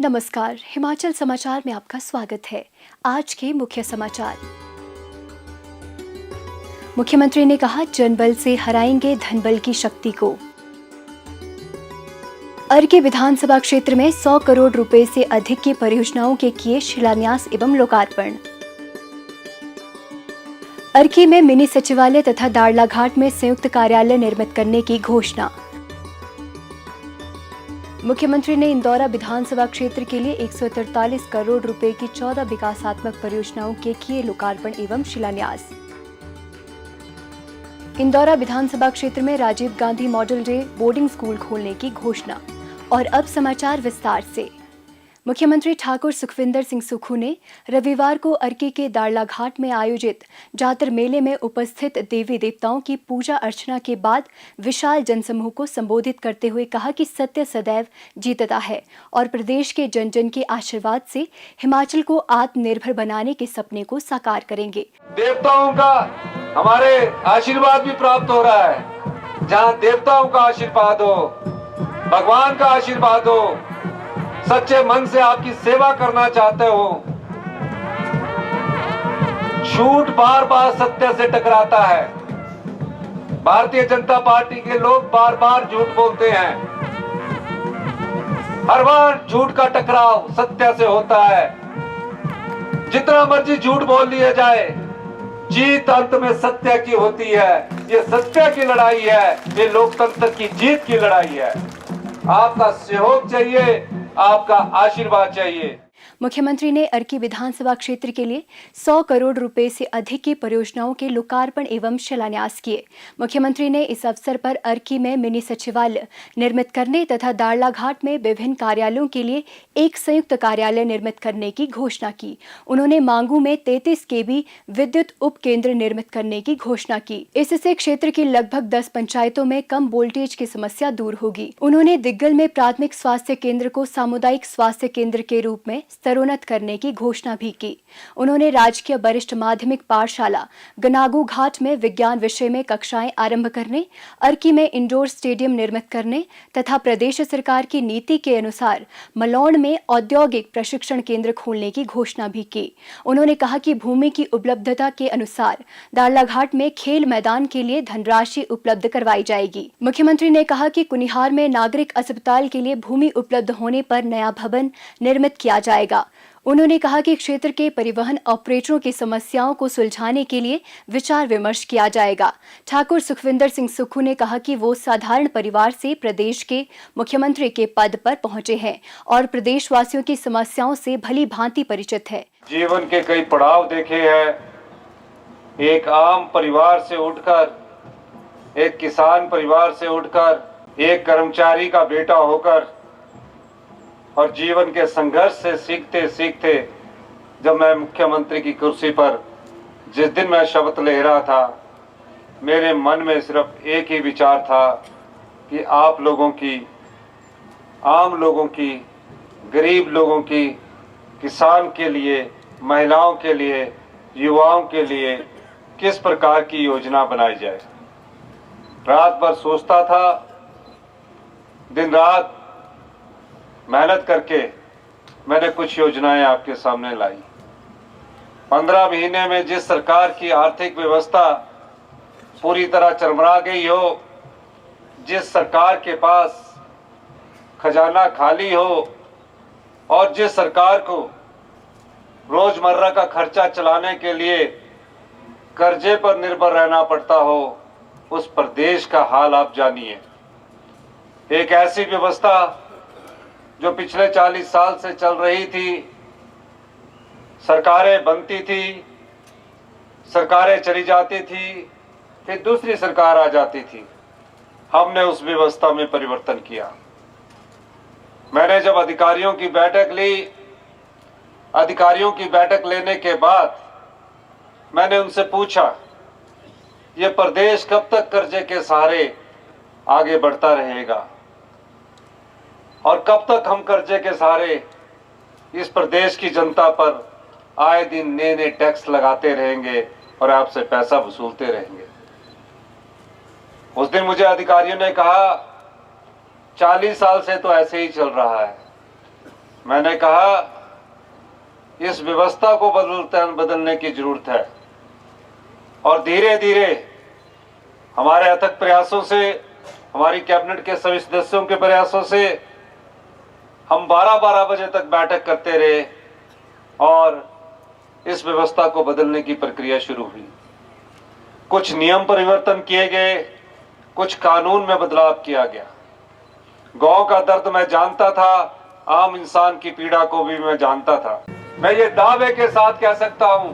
नमस्कार, हिमाचल समाचार में आपका स्वागत है। आज के मुख्य समाचार। मुख्यमंत्री ने कहा, जनबल से हराएंगे धनबल की शक्ति को। अर्की विधानसभा क्षेत्र में 100 करोड़ रुपए से अधिक की परियोजनाओं के किए शिलान्यास एवं लोकार्पण। अर्की में मिनी सचिवालय तथा दाड़लाघाट में संयुक्त कार्यालय निर्मित करने की घोषणा। मुख्यमंत्री ने इंदौरा विधानसभा क्षेत्र के लिए 143 करोड़ रुपए की 14 विकासात्मक परियोजनाओं के किए लोकार्पण एवं शिलान्यास। इंदौरा विधानसभा क्षेत्र में Rajiv Gandhi model day boarding school खोलने की घोषणा। और अब समाचार विस्तार से। मुख्यमंत्री ठाकुर सुखविंदर सिंह सुक्खू ने रविवार को अर्की के दाड़लाघाट में आयोजित जातर मेले में उपस्थित देवी देवताओं की पूजा अर्चना के बाद विशाल जनसमूह को संबोधित करते हुए कहा कि सत्य सदैव जीतता है और प्रदेश के जन जन के आशीर्वाद से हिमाचल को आत्मनिर्भर बनाने के सपने को साकार करेंगे। देवताओं का हमारे आशीर्वाद भी प्राप्त हो रहा है। जहाँ देवताओं का आशीर्वाद हो, भगवान का आशीर्वाद हो, सच्चे मन से आपकी सेवा करना चाहते हो, झूठ बार बार सत्य से टकराता है। भारतीय जनता पार्टी के लोग बार बार झूठ बोलते हैं। हर बार झूठ का टकराव सत्य से होता है। जितना मर्जी झूठ बोल लिया जाए, जीत अंत में सत्य की होती है। ये सत्य की लड़ाई है, ये लोकतंत्र की जीत की लड़ाई है। आपका सहयोग चाहिए, आपका आशीर्वाद चाहिए। मुख्यमंत्री ने अर्की विधानसभा क्षेत्र के लिए 100 करोड़ रुपए से अधिक की परियोजनाओं के लोकार्पण एवं शिलान्यास किए। मुख्यमंत्री ने इस अवसर पर अर्की में मिनी सचिवालय निर्मित करने तथा दाड़लाघाट में विभिन्न कार्यालयों के लिए एक संयुक्त कार्यालय निर्मित करने की घोषणा की। उन्होंने मांगू में 33 kV विद्युत उप केंद्र निर्मित करने की घोषणा की। इससे क्षेत्र की लगभग 10 पंचायतों में कम वोल्टेज की समस्या दूर होगी। उन्होंने दिग्गल में प्राथमिक स्वास्थ्य केंद्र को सामुदायिक स्वास्थ्य केंद्र के रूप में स्तरोन्नत करने की घोषणा भी की। उन्होंने राजकीय वरिष्ठ माध्यमिक पाठशाला गनागू घाट में विज्ञान विषय में कक्षाएं आरंभ करने, अर्की में इंडोर स्टेडियम निर्मित करने तथा प्रदेश सरकार की नीति के अनुसार मलौड़ में औद्योगिक प्रशिक्षण केंद्र खोलने की घोषणा भी की। उन्होंने कहा कि भूमि की उपलब्धता के अनुसार दाड़लाघाट में खेल मैदान के लिए धनराशि उपलब्ध करवाई जाएगी। मुख्यमंत्री ने कहा कि कुनिहार में नागरिक अस्पताल के लिए भूमि उपलब्ध होने पर नया भवन निर्मित किया जाएगा। उन्होंने कहा कि क्षेत्र के परिवहन ऑपरेटरों की समस्याओं को सुलझाने के लिए विचार विमर्श किया जाएगा। ठाकुर सुखविंदर सिंह सुक्खू ने कहा कि वो साधारण परिवार से प्रदेश के मुख्यमंत्री के पद पर पहुंचे हैं और प्रदेशवासियों की समस्याओं से भली भांति परिचित है। जीवन के कई पड़ाव देखे हैं। एक आम परिवार से उठकर, एक किसान परिवार से उठकर, एक कर्मचारी का बेटा होकर और जीवन के संघर्ष से सीखते सीखते जब मैं मुख्यमंत्री की कुर्सी पर जिस दिन मैं शपथ ले रहा था, मेरे मन में सिर्फ एक ही विचार था कि आप लोगों की, आम लोगों की, गरीब लोगों की, किसान के लिए, महिलाओं के लिए, युवाओं के लिए किस प्रकार की योजना बनाई जाए। रात भर सोचता था, दिन रात मेहनत करके मैंने कुछ योजनाएं आपके सामने लाई। 15 महीने में जिस सरकार की आर्थिक व्यवस्था पूरी तरह चरमरा गई हो, जिस सरकार के पास खजाना खाली हो और जिस सरकार को रोजमर्रा का खर्चा चलाने के लिए कर्जे पर निर्भर रहना पड़ता हो, उस प्रदेश का हाल आप जानिए। एक ऐसी व्यवस्था जो पिछले 40 साल से चल रही थी, सरकारें बनती थी, सरकारें चली जाती थी, फिर दूसरी सरकार आ जाती थी। हमने उस व्यवस्था में परिवर्तन किया। मैंने जब अधिकारियों की बैठक ली, अधिकारियों की बैठक लेने के बाद मैंने उनसे पूछा, ये प्रदेश कब तक कर्जे के सहारे आगे बढ़ता रहेगा और कब तक हम कर्जे के सहारे इस प्रदेश की जनता पर आए दिन नए नए टैक्स लगाते रहेंगे और आपसे पैसा वसूलते रहेंगे। उस दिन मुझे अधिकारियों ने कहा, 40 साल से तो ऐसे ही चल रहा है। मैंने कहा इस व्यवस्था को बदलने की जरूरत है और धीरे धीरे हमारे अथक प्रयासों से, हमारी कैबिनेट के सभी सदस्यों के प्रयासों से हम 12-12 बजे तक बैठक करते रहे और इस व्यवस्था को बदलने की प्रक्रिया शुरू हुई। कुछ नियम परिवर्तन किए गए, कुछ कानून में बदलाव किया गया। गांव का दर्द मैं जानता था, आम इंसान की पीड़ा को भी मैं जानता था। मैं ये दावे के साथ कह सकता हूं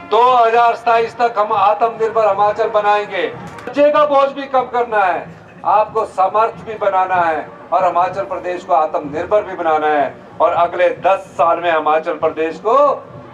2027 तक हम आत्मनिर्भर हिमाचल बनाएंगे। बच्चे का बोझ भी कम करना है, आपको समर्थ भी बनाना है और हिमाचल प्रदेश को आत्मनिर्भर भी बनाना है और अगले 10 साल में हिमाचल प्रदेश को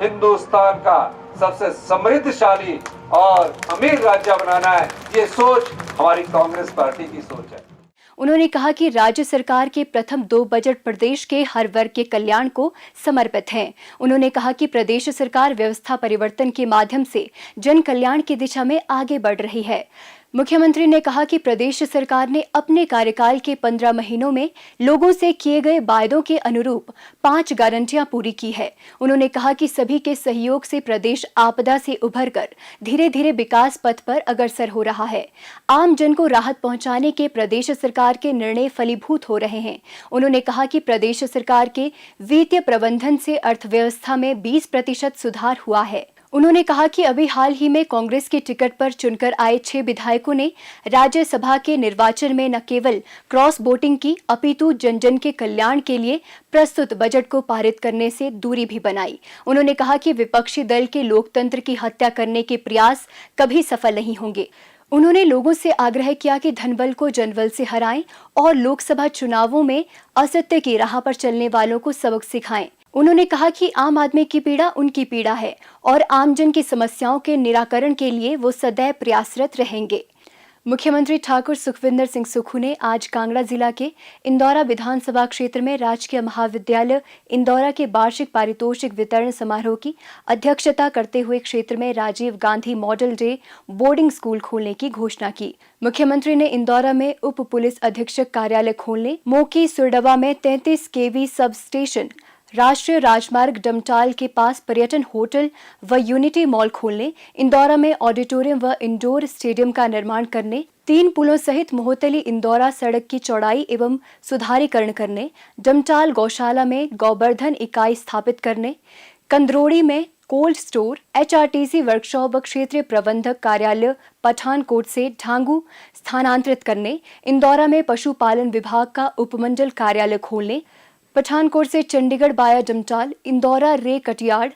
हिंदुस्तान का सबसे समृद्धशाली और अमीर राज्य बनाना है। ये सोच हमारी कांग्रेस पार्टी की सोच है। उन्होंने कहा कि राज्य सरकार के प्रथम 2 बजट प्रदेश के हर वर्ग के कल्याण को समर्पित हैं। उन्होंने कहा कि प्रदेश सरकार व्यवस्था परिवर्तन के माध्यम से जन कल्याण की दिशा में आगे बढ़ रही है। मुख्यमंत्री ने कहा कि प्रदेश सरकार ने अपने कार्यकाल के 15 महीनों में लोगों से किए गए वायदों के अनुरूप 5 गारंटियां पूरी की है। उन्होंने कहा कि सभी के सहयोग से प्रदेश आपदा से उभरकर धीरे धीरे विकास पथ पर अग्रसर हो रहा है। आम जन को राहत पहुंचाने के प्रदेश सरकार के निर्णय फलीभूत हो रहे हैं। उन्होंने कहा कि प्रदेश सरकार के वित्तीय प्रबंधन से अर्थव्यवस्था में 20% सुधार हुआ है। उन्होंने कहा कि अभी हाल ही में कांग्रेस के टिकट पर चुनकर आए 6 विधायकों ने राज्यसभा के निर्वाचन में न केवल क्रॉस वोटिंग की, अपितु जन जन के कल्याण के लिए प्रस्तुत बजट को पारित करने से दूरी भी बनाई। उन्होंने कहा कि विपक्षी दल के लोकतंत्र की हत्या करने के प्रयास कभी सफल नहीं होंगे। उन्होंने लोगों से आग्रह किया कि धनबल को जनबल से हराएं और लोकसभा चुनावों में असत्य की राह पर चलने वालों को सबक सिखाएं। उन्होंने कहा कि आम आदमी की पीड़ा उनकी पीड़ा है और आमजन की समस्याओं के निराकरण के लिए वो सदैव प्रयासरत रहेंगे। मुख्यमंत्री ठाकुर सुखविंदर सिंह सुक्खू ने आज कांगड़ा जिला के इंदौरा विधानसभा क्षेत्र में राजकीय महाविद्यालय इंदौरा के वार्षिक पारितोषिक वितरण समारोह की अध्यक्षता करते हुए क्षेत्र में Rajiv Gandhi model day boarding school खोलने की घोषणा की। मुख्यमंत्री ने इंदौरा में उप पुलिस अधीक्षक कार्यालय खोलने, मोकी सुरडवा में 33 kV सब स्टेशन, राष्ट्रीय राजमार्ग डमटाल के पास पर्यटन होटल व यूनिटी मॉल खोलने, इंदौरा में ऑडिटोरियम व इंडोर स्टेडियम का निर्माण करने, 3 पुलों सहित मोहतली इंदौरा सड़क की चौड़ाई एवं सुधारीकरण करने, डमटाल गौशाला में गौवर्धन इकाई स्थापित करने, कंदरोड़ी में कोल्ड स्टोर, HRTC वर्कशॉप व क्षेत्रीय प्रबंधक कार्यालय पठानकोट से ढांगू स्थानांतरित करने, इंदौरा में पशुपालन विभाग का उपमंडल कार्यालय खोलने, पठानकोट से चंडीगढ़ बाया डमटाल, इंदौरा रे कटियाड़,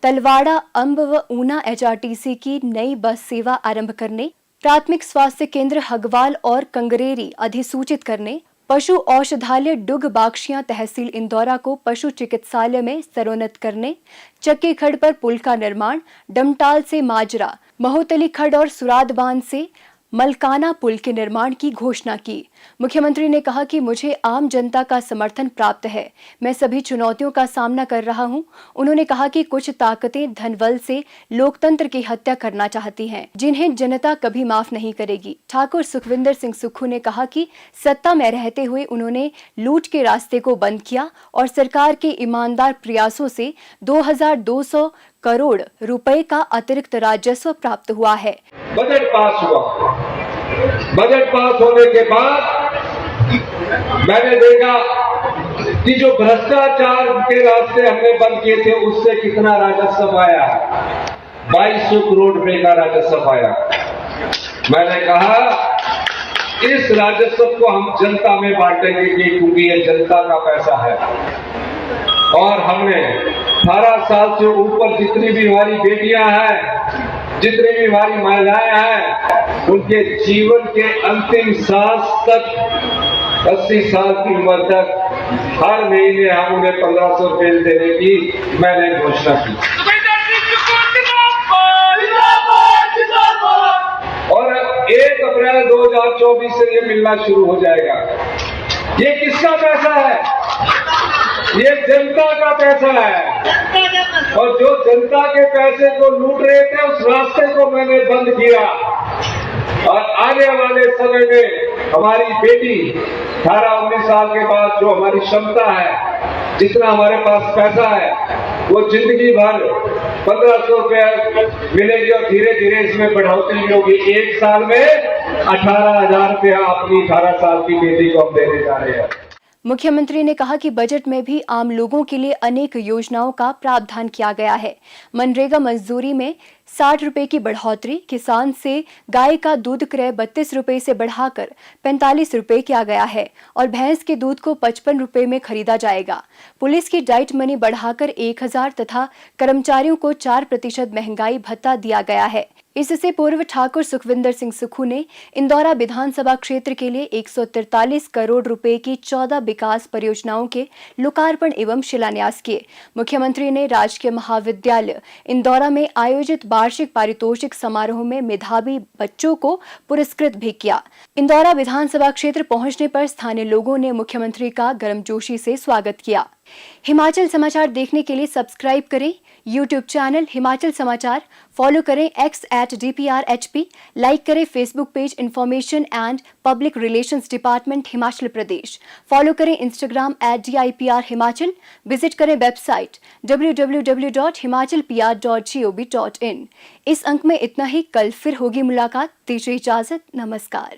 तलवाड़ा अंब व ऊना HRTC की नई बस सेवा आरंभ करने, प्राथमिक स्वास्थ्य केंद्र हगवाल और कंगरेरी अधिसूचित करने, पशु औषधालय डुग बाक्शियां तहसील इंदौरा को पशु चिकित्सालय में स्तरोन्नत करने, चक्की खड़ पर पुल का निर्माण, डमटाल से माजरा, महोतली खड़ और सुराद बांध से मलकाना पुल के निर्माण की घोषणा की। मुख्यमंत्री ने कहा कि मुझे आम जनता का समर्थन प्राप्त है, मैं सभी चुनौतियों का सामना कर रहा हूं। उन्होंने कहा कि कुछ ताकतें धनबल से लोकतंत्र की हत्या करना चाहती हैं, जिन्हें जनता कभी माफ नहीं करेगी। ठाकुर सुखविंदर सिंह सुक्खू ने कहा कि सत्ता में रहते हुए उन्होंने लूट के रास्ते को बंद किया और सरकार के ईमानदार प्रयासों से 2200 करोड़ रुपए का अतिरिक्त राजस्व प्राप्त हुआ है। बजट पास हुआ। बजट पास होने के बाद मैंने देखा कि जो भ्रष्टाचार के रास्ते हमने बंद किए थे उससे कितना राजस्व आया है। 2200 करोड़ रुपए का राजस्व आया। मैंने कहा इस राजस्व को हम जनता में बांटेंगे क्योंकि ये जनता का पैसा है और हमने 18 साल से ऊपर जितनी भी हमारी बेटियां हैं, जितनी भी हमारी महिलाएं हैं, उनके जीवन के अंतिम सांस तक 80 साल की उम्र तक हर महीने हम उन्हें 1500 रुपये देने की मैंने घोषणा की और 1 अप्रैल 2024 से ये मिलना शुरू हो जाएगा। ये किसका पैसा है? ये जनता का पैसा है और जो जनता के पैसे को लूट रहे थे उस रास्ते को मैंने बंद किया और आने वाले समय में हमारी बेटी 18-19 साल के बाद जो हमारी क्षमता है जितना हमारे पास पैसा है वो जिंदगी भर 1500 रुपया मिलेगी और धीरे धीरे इसमें बढ़ोतरी होगी। एक साल में 18,000 रुपया अपनी 18 साल की बेटी को हम देने जा रहे हैं। मुख्यमंत्री ने कहा कि बजट में भी आम लोगों के लिए अनेक योजनाओं का प्रावधान किया गया है। मनरेगा मजदूरी में 60 रुपए की बढ़ोतरी, किसान से गाय का दूध क्रय 32 रुपए से बढ़ाकर 45 रुपए किया गया है और भैंस के दूध को 55 रुपए में खरीदा जाएगा। पुलिस की डाइट मनी बढ़ाकर 1000 तथा कर्मचारियों को 4% महंगाई भत्ता दिया गया है। इससे पूर्व ठाकुर सुखविंदर सिंह सुक्खू ने इंदौरा विधानसभा क्षेत्र के लिए 143 करोड़ रुपए की 14 विकास परियोजनाओं के लोकार्पण एवं शिलान्यास किए। मुख्यमंत्री ने राजकीय महाविद्यालय इंदौरा में आयोजित वार्षिक पारितोषिक समारोह में मेधावी बच्चों को पुरस्कृत भी किया। इंदौरा विधानसभा क्षेत्र पहुंचने पर स्थानीय लोगों ने मुख्यमंत्री का गर्मजोशी से स्वागत किया। हिमाचल समाचार देखने के लिए सब्सक्राइब करें यूट्यूब चैनल हिमाचल समाचार, फॉलो करें x@DPRHP, लाइक करें Facebook page information and public relations department Himachal Pradesh, follow करें इंस्टाग्राम @DIPR हिमाचल, विजिट करें वेबसाइट www.himachalpr.gov.in। इस अंक में इतना ही, कल फिर होगी मुलाकात। दीजिए इजाजत, नमस्कार।